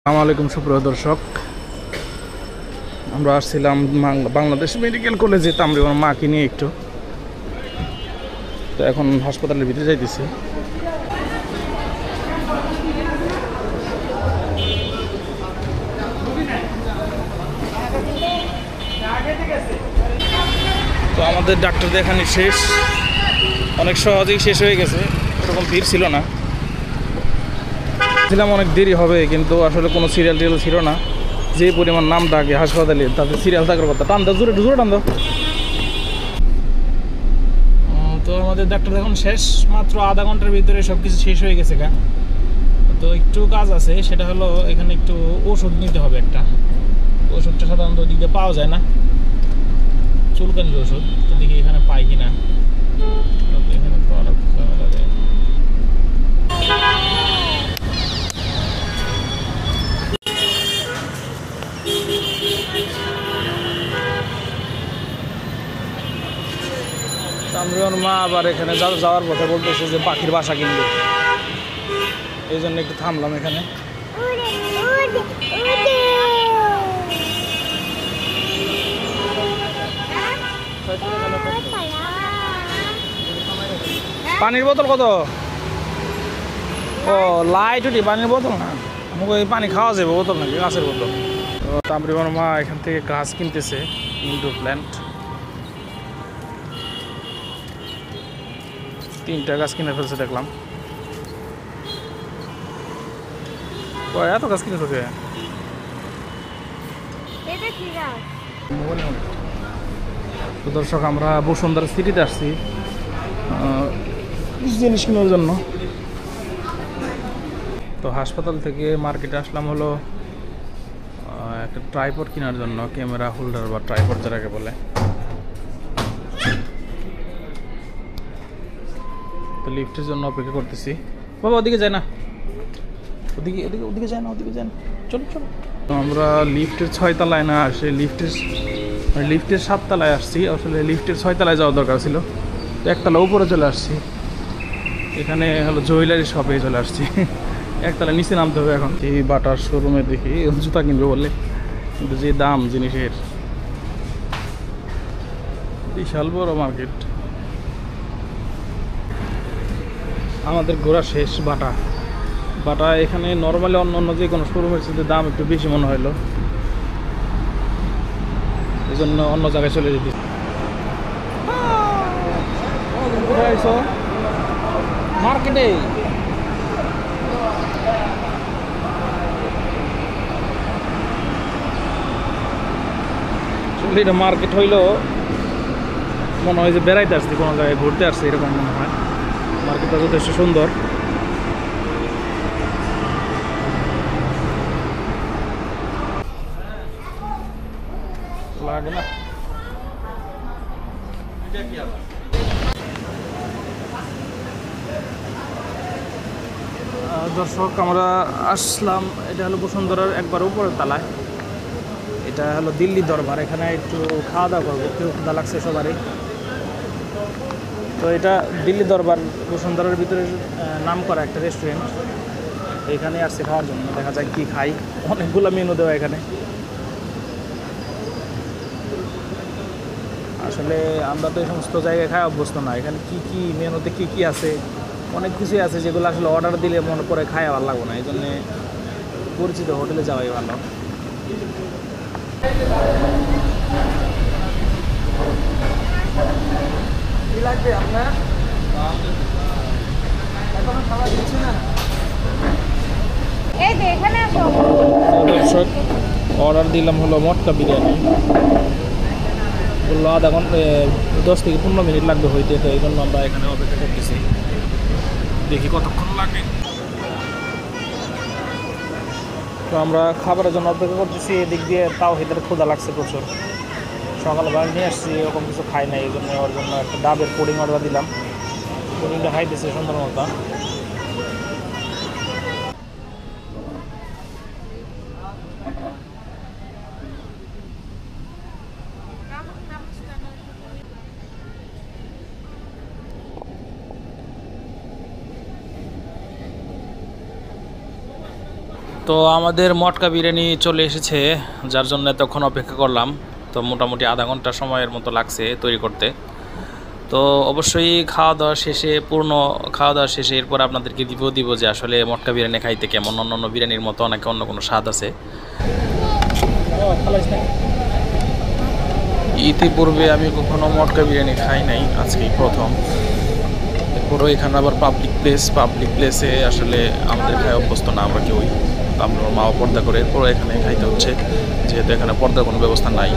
আসসালামু আলাইকুম সুপ্রিয় দর্শক, আমরা আসছিলাম বাংলাদেশ মেডিকেল কলেজে তামরিমার মাকে নিয়ে একটু। তো এখন হাসপাতালের ভিতরে যাইতেছি। তো আমাদের ডাক্তার দেখানি শেষ, অনেক সহজেই শেষ হয়ে গেছে, এরকম ভিড় ছিল না। অনেক দেরি হবে, কিন্তু আসলে কোনো সিরিয়াল টিরিয়াল ছিল না। যে পরিমাণ নাম ডাকে হাসপাতালে, তাতে সিরিয়াল থাকার কথা। টান দাও, জোরে জোরে টান দাও। তো আমাদের ডাক্তার এখন শেষ, মাত্র আধা ঘন্টার ভিতরে সব কিছু শেষ হয়ে গেছে গা। তো একটু কাজ আছে, সেটা হলো এখানে একটু ওষুধ নিতে হবে একটা। ওষুধটা সাধারণত ওদিকে পাওয়া যায় না, চুলকানির ওষুধ। তো দেখি এখানে পাই কিনা। এখানে তামরিমার মা আবার এখানে যাওয়ার পথে বলতেছে যে পাখির বাসা কিনবে, এই জন্য একটু থামলাম এখানে। পানির বোতল কত? ও লাইট উঠি, পানির বোতল না, আমাকে এই পানি খাওয়া যাবে বোতল নাকি গাছের বোতল? তো তামরিমার মা এখান থেকে গাছ কিনতেছে, ইনডোর প্ল্যান্ট। 3টা গাছ কিনে ফেলছে দেখলাম। এত গাছ কিনে ফেলছে। তো দর্শক, আমরা বসুন্ধরা সিটিতে আসছি জিনিস কেনার জন্য। তো হাসপাতাল থেকে মার্কেটে আসলাম হলো একটা ট্রাইপড কেনার জন্য, ক্যামেরা হোল্ডার বা ট্রাইপড যেটাকে বলে। তো লিফটের জন্য অপেক্ষা করতেছি। বাবা ওদিকে যায় না, ওদিকে ওদিকে ওদিকে যায় না, ওদিকে যায় না, চলো চলো। তো আমরা লিফটের 6 তলায় না আসে, লিফটের 7 তলায় আসছি। আসলে লিফটের 6 তলায় যাওয়ার দরকার ছিল, তো 1 তলা উপরে চলে আসছি। এখানে হলো জুয়েলারি শপে চলে আসছি। 1 তলা নিচে নামতে হবে এখন। এই বাটার শোরুমে দেখি জুতা কিনবে বললে, কিন্তু যে দাম জিনিসের, বিশাল বড় মার্কেট। আমাদের ঘোরা শেষ। বাটা এখানে নর্মালি অন্য যে কোনো শোরুমের সাথে দাম একটু বেশি মনে হলো, এই জন্য অন্য জায়গায় চলে যেতে। মার্কেটে এটা মার্কেট হইলো মনে হয় যে বেড়াইতে আসছি, কোনো জায়গায় ঘুরতে আসছি, এরকম মনে হয়। মার্কেটটা যথেষ্ট সুন্দর। লাগে না দর্শক, আমরা আসলাম, এটা হলো বসুন্ধরার একবার উপরের তলায়। এটা হলো দিল্লি দরবার। এখানে একটু খাওয়া দাওয়া করবো, একটু ক্ষুধা লাগছে সবারই। তো এটা দিল্লি দরবার বসুন্ধরার ভিতরে নাম করা একটা রেস্টুরেন্ট। এখানে আসছে খাওয়ার জন্য, দেখা যায় কি খাই। অনেকগুলো মেনু দেওয়া এখানে। আসলে আমরা তো এই সমস্ত জায়গায় খাই অভ্যস্ত না। এখানে কি কি মেনুতে কি কি আছে, অনেক কিছুই আছে যেগুলো আসলে অর্ডার দিলে মনে পড়ে খায় ভালো লাগবে না। এই জন্যে পরিচিত হোটেলে যাওয়াই ভালো। কি লাগবে আপনার? এখনো খাবার দিচ্ছি না। এই যে এখানে আসো। দর্শক, অর্ডার দিলাম হলো মটকা বিরিয়ানি। বললো আধা ঘন্টা 10 থেকে 15 মিনিট লাগবে হইতে। তো এই জন্য আমরা এখানে অপেক্ষা করতেছি, দেখি কতক্ষণ লাগে। তো আমরা খাবারের জন্য অপেক্ষা করতেছি। এদিক দিয়ে তাও হেদের ক্ষুধা লাগছে প্রচুর। সকালবেলা নিয়ে আসছি, এরকম কিছু খাই না, এই জন্য ওর জন্য একটা ডাবের পুডিং অর্ডার দিলাম। পুডিংটা খাইতেছে সুন্দর মতো। তো আমাদের মটকা বিরিয়ানি চলে এসেছে, যার জন্য তখন অপেক্ষা করলাম। তো মোটামুটি আধা ঘন্টা সময়ের মতো লাগছে তৈরি করতে। তো অবশ্যই খাওয়া দাওয়া শেষে এরপর আপনাদেরকে দিব যে আসলে মটকা বিরিয়ানি খাইতে কেমন, অন্য বিরিয়ানির মতো নাকি অন্য কোনো স্বাদ আছে। ইতিপূর্বে আমি কখনো মটকা বিরিয়ানি খাই নাই, আজকেই প্রথম। এরপরও এখানে আবার পাবলিক প্লেসে আসলে আমাদের খায় অভ্যস্ত না আমরা কেউই। আমরা মাও পর্দা করে এরপরও এখানে খাইতে হচ্ছে, যেহেতু এখানে পর্দার কোনো ব্যবস্থা নাই।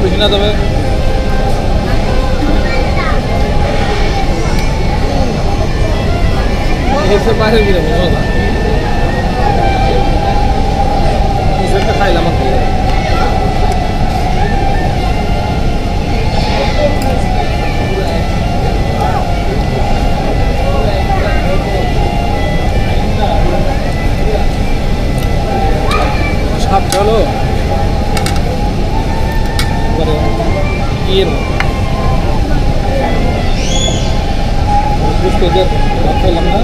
বেশি না তবে বাইরের বিরিয়ানি খাইলাম সাপ চলো খাইলাম না।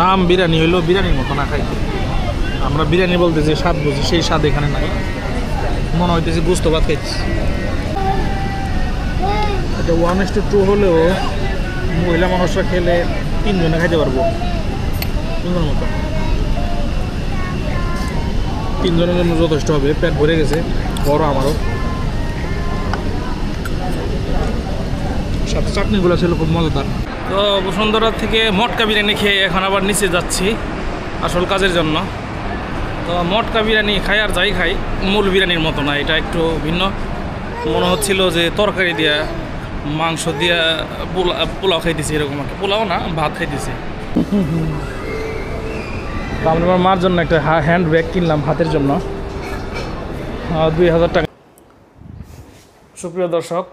নাম বিরিয়ানি হইলো বিরিয়ানির মতো না খাইতে। আমরা বিরিয়ানি বলতে যে স্বাদ বুঝি সেই স্বাদ এখানে নাই, মনে হইতেছে গোস্ত ভাত খাইতেছি। এটা 1:2 হলেও মহিলা মানুষরা খেলে 3 জনে খাইতে পারবো, 3 জনের মতো। 3 জনের জন্য যথেষ্ট হবে, পেট ভরে গেছে, বড় আমারও। সাথে চাটনিগুলো ছিল খুব মজাদার। তো বসুন্ধরা থেকে মটকা বিরিয়ানি খেয়ে এখন আবার নিচে যাচ্ছি আসল কাজের জন্য। তো মটকা বিরিয়ানি খাই আর যাই খাই, মূল বিরিয়ানির মতো না, এটা একটু ভিন্ন। মনে হচ্ছিল যে তরকারি দিয়া মাংস দিয়া পোলাও খাইতেছি, এরকম একটা পোলাও না, ভাত খাইতেছি। তো আমি আমার মার জন্য একটা হ্যান্ড ব্যাগ কিনলাম হাতের জন্য, 2000 টাকা। সুপ্রিয় দর্শক,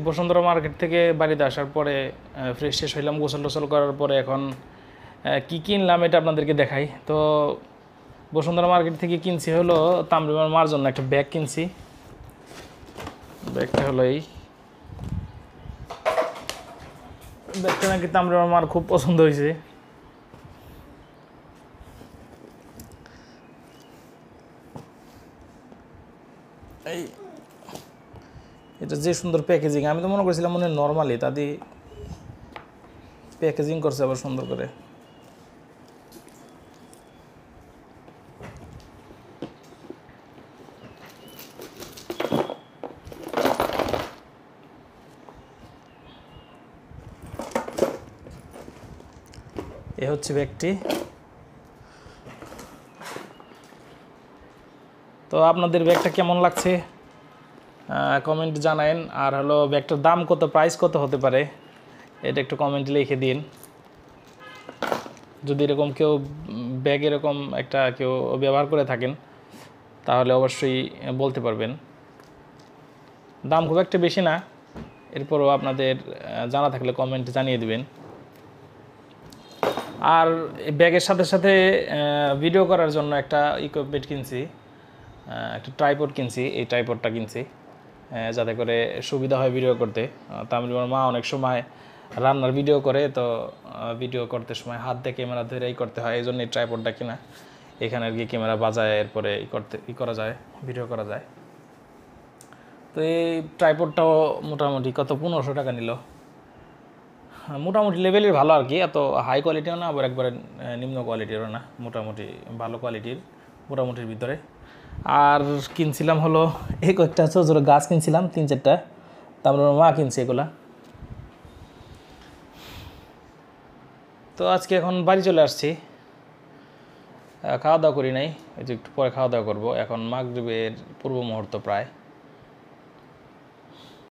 বসুন্ধরা মার্কেট থেকে বাড়িতে আসার পরে ফ্রেশ শেষ হইলাম, গোসল টোসল করার পরে এখন কি কিনলাম এটা আপনাদেরকে দেখাই। তো বসুন্ধরা মার্কেট থেকে কিনছি হলো তামরিমার মার জন্য একটা ব্যাগ কিনছি। ব্যাগটা হলো এই ব্যাগটা, নাকি তামরিমার মার খুব পছন্দ হয়েছে। এই এটা যে সুন্দর প্যাকেজিং, আমি তো মনে করছিলাম মনে নর্মালি, তাদের প্যাকেজিং করছে আবার সুন্দর করে। এ হচ্ছে ব্যাগটি। তো আপনাদের ব্যাগটা কেমন লাগছে কমেন্ট জানায়েন। আর হলো ব্যাগটার দাম কত, প্রাইস কত হতে পারে এটা একটু কমেন্টে লিখে দিন। যদি এরকম কেউ ব্যাগ এরকম একটা কেউ ব্যবহার করে থাকেন তাহলে অবশ্যই বলতে পারবেন। দাম খুব একটা বেশি না, এরপরও আপনাদের জানা থাকলে কমেন্টে জানিয়ে দিবেন। আর এই ব্যাগের সাথে সাথে ভিডিও করার জন্য একটা ইকুইপমেন্ট কিনছি, একটা ট্রাইপড কিনছি। এই ট্রাইপডটা কিনছি যাতে করে সুবিধা হয় ভিডিও করতে। তামিলমার মা অনেক সময় রান্নার ভিডিও করে, তো ভিডিও করতে সময় হাত দিয়ে ক্যামেরা ধরেই করতে হয়, এই জন্য এই ট্রাইপডটা কিনা। এখানে আর কি ক্যামেরা বাজায় এরপরে করা যায়, ভিডিও করা যায়। তো এই ট্রাইপডটাও মোটামুটি কত 1500 টাকা নিল। মোটামুটি লেভেলের ভালো আর কি, এত হাই কোয়ালিটিও না আবার একবারে নিম্ন কোয়ালিটিরও না, মোটামুটি ভালো কোয়ালিটির, মোটামুটির ভিতরে। আর কিনছিলাম হলো এই কয়েকটা ছোটো ছোটো গাছ কিনছিলাম 3-4টা, তারপর মা কিনছে এগুলা। তো আজকে এখন বাড়ি চলে আসছি, খাওয়া দাওয়া করি নাই, এই যে একটু পরে খাওয়া দাওয়া করবো। এখন মাগরিবের পূর্ব মুহূর্ত প্রায়।